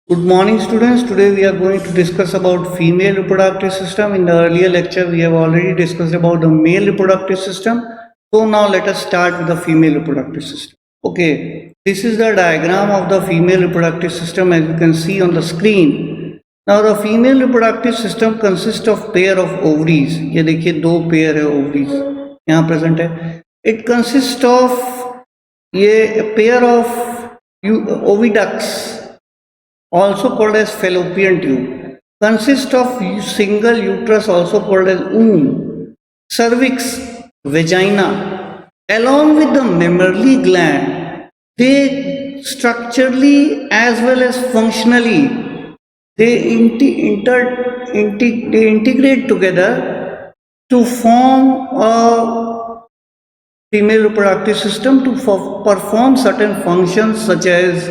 Good morning, students. Today we are going to discuss about female reproductive system. In the earlier lecture, we have already discussed about the male reproductive system. So now let us start with the female reproductive system. Okay, this is the diagram of the female reproductive system as you can see on the screen. Now the female reproductive system consists of pair of ovaries. ये देखिए दो pair है ovaries यहाँ present है. It consists of ये a pair of oviducts, also called as fallopian tube, consist of single uterus, also called as womb, cervix, vagina, along with the mammary gland. They structurally as well as functionally they integrate together to form a female reproductive system to perform certain functions such as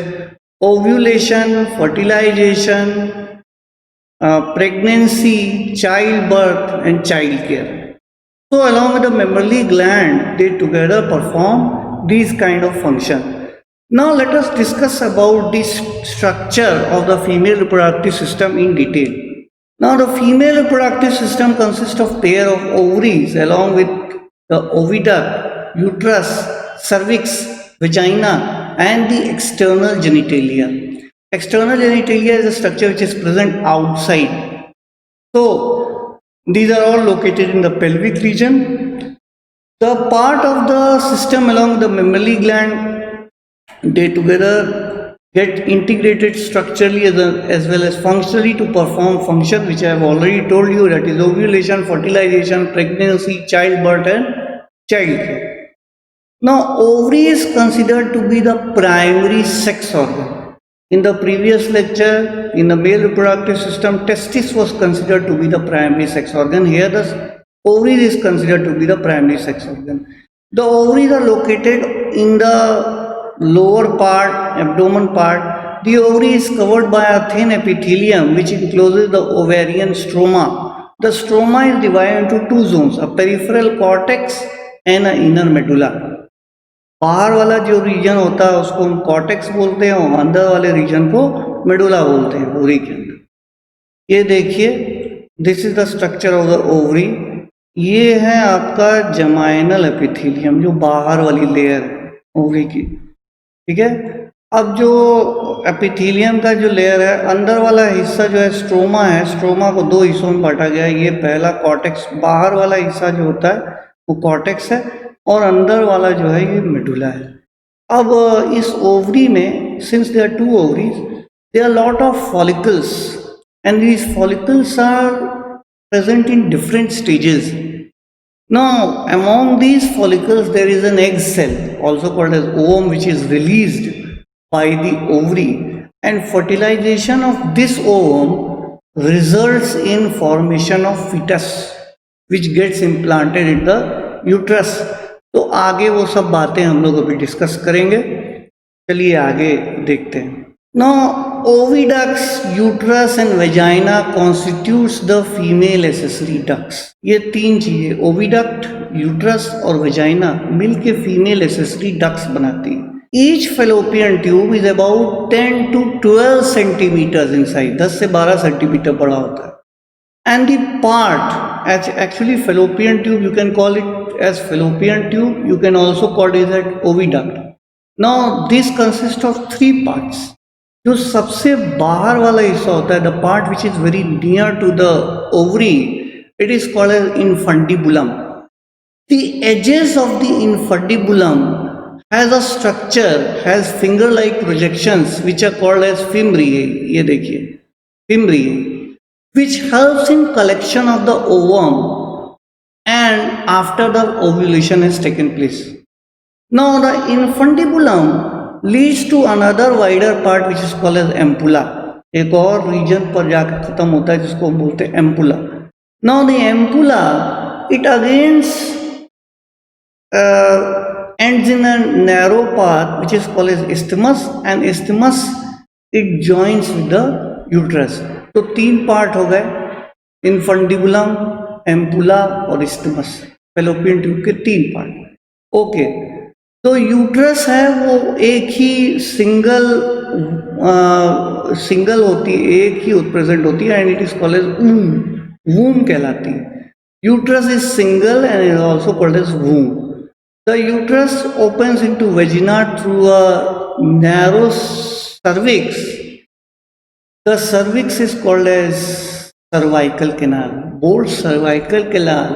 ovulation, fertilization, pregnancy, childbirth and childcare. So along with the mammary gland, they together perform these kind of function. Now let us discuss about the structure of the female reproductive system in detail. Now the female reproductive system consists of pair of ovaries along with the oviduct, uterus, cervix, vagina and the external genitalia. External genitalia is a structure which is present outside. So these are all located in the pelvic region. The part of the system along the mammary gland, they together get integrated structurally as well as functionally to perform function which I have already told you, that is ovulation, fertilization, pregnancy, childbirth and childcare. Now ovary is considered to be the primary sex organ. In the previous lecture, in the male reproductive system, testis was considered to be the primary sex organ. Here the ovary is considered to be the primary sex organ. The ovaries are located in the lower part, abdomen part. The ovary is covered by a thin epithelium which encloses the ovarian stroma. The stroma is divided into two zones, a peripheral cortex and an inner medulla. बाहर वाला जो reason होता है उसको हम cortex बोलते हैं और अंदर वाले रीजन को मेडुला बोलते हैं ओवरी के अंदर. ये देखिए, this is the structure of the ovary. ये है आपका जमाइनल एपिथेलियम, जो बाहर वाली लेयर है ओवरी की. ठीक है. अब जो एपिथेलियम का जो लेयर है, अंदर वाला हिस्सा जो है स्ट्रोमा है. स्ट्रोमा को दो हिस्सों में बांटा गया है. ये पहला कॉर्टेक्स, बाहर वाला हिस्सा जो होता है वो कॉर्टेक्स है और अंदर वाला जो है ये मेडुला है. अब इस ओवरी में, since they are two ovaries, they are lot of follicles and these follicles are present in different stages. Now among these follicles there is an egg cell, also called as ovum, which is released by the ovary, and fertilization of this ovum results in formation of fetus which gets implanted in the uterus. तो आगे वो सब बातें हम लोग अभी discuss करेंगे. चलिए आगे देखते हैं. Now oviducts, uterus and vagina constitutes the female accessory ducts. ये तीन चीजें, ओविडक्ट, यूट्रस और वजाइना, मिलके फीमेल एक्सेसरी डक्ट्स बनाती है. Each fallopian tube is about 10 to 12 centimeters in size. 10 से 12 सेंटीमीटर बड़ा होता है. And the part, actually fallopian tube, you can call it as fallopian tube, you can also call it as oviduct. Now this consists of three parts. जो सबसे बाहर वाला हिस्सा होता है, the part which is very near to the ovary, it is called as infundibulum. The edges of the infundibulum has a structure, has finger-like projections which are called as fimbriae. ये देखिए fimbriae, which helps in collection of the ovum and after the ovulation has taken place. Now the infundibulum leads to another wider part which is called as ampulla. एक और reason पर जाकर खत्म होता है जिसको हम बोलते हैं ampulla. Now the ampulla, it again ends in a narrow path which is called as isthmus, and isthmus it joins with the uterus. तो तीन पार्ट हो गए, infundibulum, ampulla और isthmus. fallopian tube के तीन पार्ट. ओके. तो uterus है वो एक ही सिंगल सिंगल होती है, एक ही प्रेजेंट होती है and it is called as womb कहलाती है. Uterus is single and is also called as womb. The uterus opens into vagina through a narrow cervix. The cervix is called as cervical canal. Both cervical canal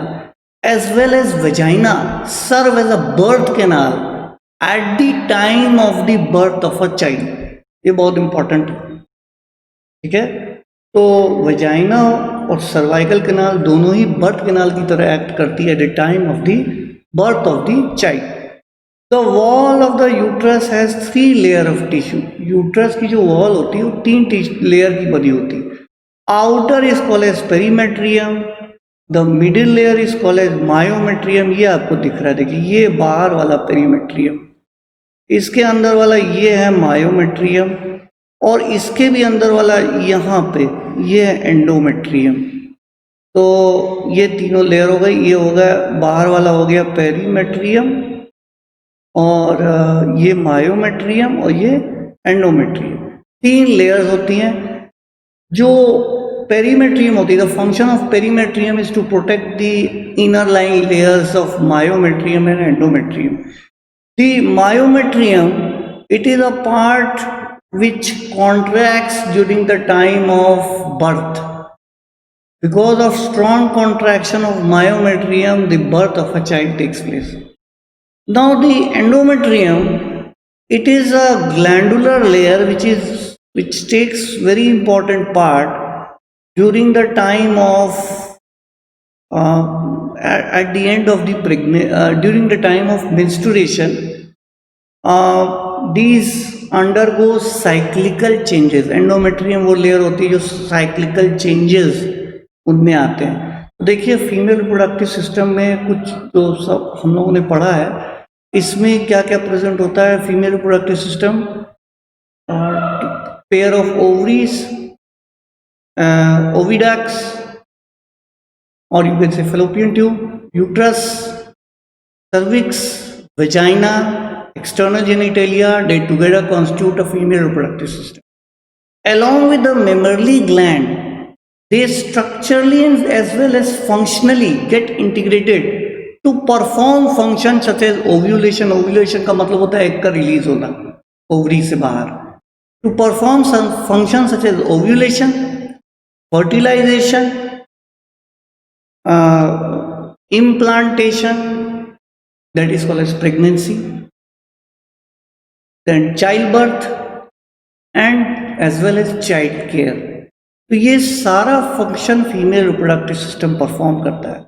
as well as vagina serve as a birth canal at the time of the birth of a child. ये बहुत important है. ठीक है, तो vagina और cervical canal दोनों ही birth canal की तरह एक्ट करती है at the time of the birth of the child. The wall of the uterus has 3 layer of tissue. Uterus की जो वॉल होती है वो 3 लेयर की बनी होती है. Outer is called as perimetrium, the middle layer is called as myometrium. ये आपको दिख रहा है, देखिए ये बाहर वाला पेरीमेट्रियम, इसके अंदर वाला ये है मायोमेट्रियम, और इसके भी अंदर वाला यहाँ पे ये है एंडोमेट्रियम. तो ये तीनों लेयर हो गई. ये हो गया बाहर वाला हो गया पेरीमेट्रियम, और ये मायोमेट्रियम और ये एंडोमेट्रियम. 3 लेयर्स होती हैं. जो पेरीमेट्रियम होती है, the function of perimetrium is to protect the inner lying layers of myometrium and endometrium. The myometrium, it is a part which contracts during the time of birth. Because of strong contraction of myometrium, the birth of a child takes place. Now the endometrium, it is a glandular layer which takes very important part during the time of at the end of the during the time of menstruation. These undergo cyclical changes. Endometrium वो layer होती है जो cyclical changes उनमें आते हैं. तो देखिए female reproductive system में कुछ जो सब हम लोगों ने पढ़ा है, इसमें क्या क्या प्रेजेंट होता है. Female reproductive system, pair of ovaries, oviducts, और you can say fallopian tube, uterus, cervix, vagina, external genitalia, they together constitute a female reproductive system. Along with the mammary gland, they structurally as well as functionally get integrated to perform functions such as ovulation. Ovulation का मतलब होता है egg का release होना ovary से बाहर. To perform some functions such as ovulation, fertilization, implantation, that is called as pregnancy, then childbirth and as well as child care. तो ये सारा function female reproductive system perform करता है,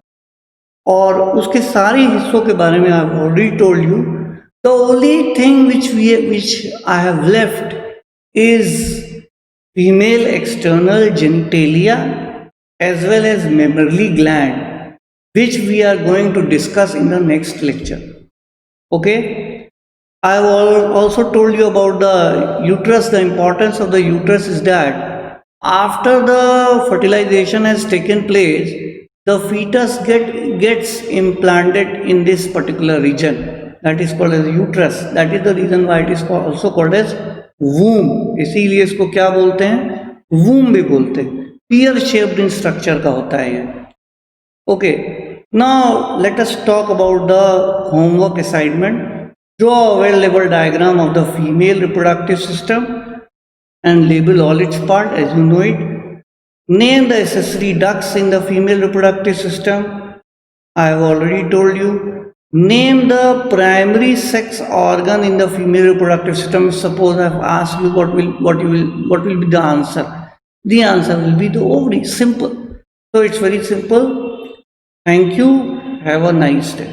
और उसके सारे हिस्सों के बारे में I have already told you. The only thing which I have left is female external genitalia as well as mammary gland, which we are going to discuss in the next lecture. Okay, I have also told you about the uterus. The importance of the uterus is that after the fertilization has taken place, the fetus gets implanted in this particular region that is called as uterus. That is the reason why it is also called as womb. इसीलिए इसको क्या बोलते हैं, womb भी बोलते हैं. Pear shaped in structure का होता है ये. Okay, now let us talk about the homework assignment. Draw a well-labeled diagram of the female reproductive system and label all its parts as you know it. Name the accessory ducts in the female reproductive system. I have already told you. Name the primary sex organ in the female reproductive system. Suppose I have asked you what will be the answer. The answer will be the ovary. Simple. So it's very simple. Thank you. Have a nice day.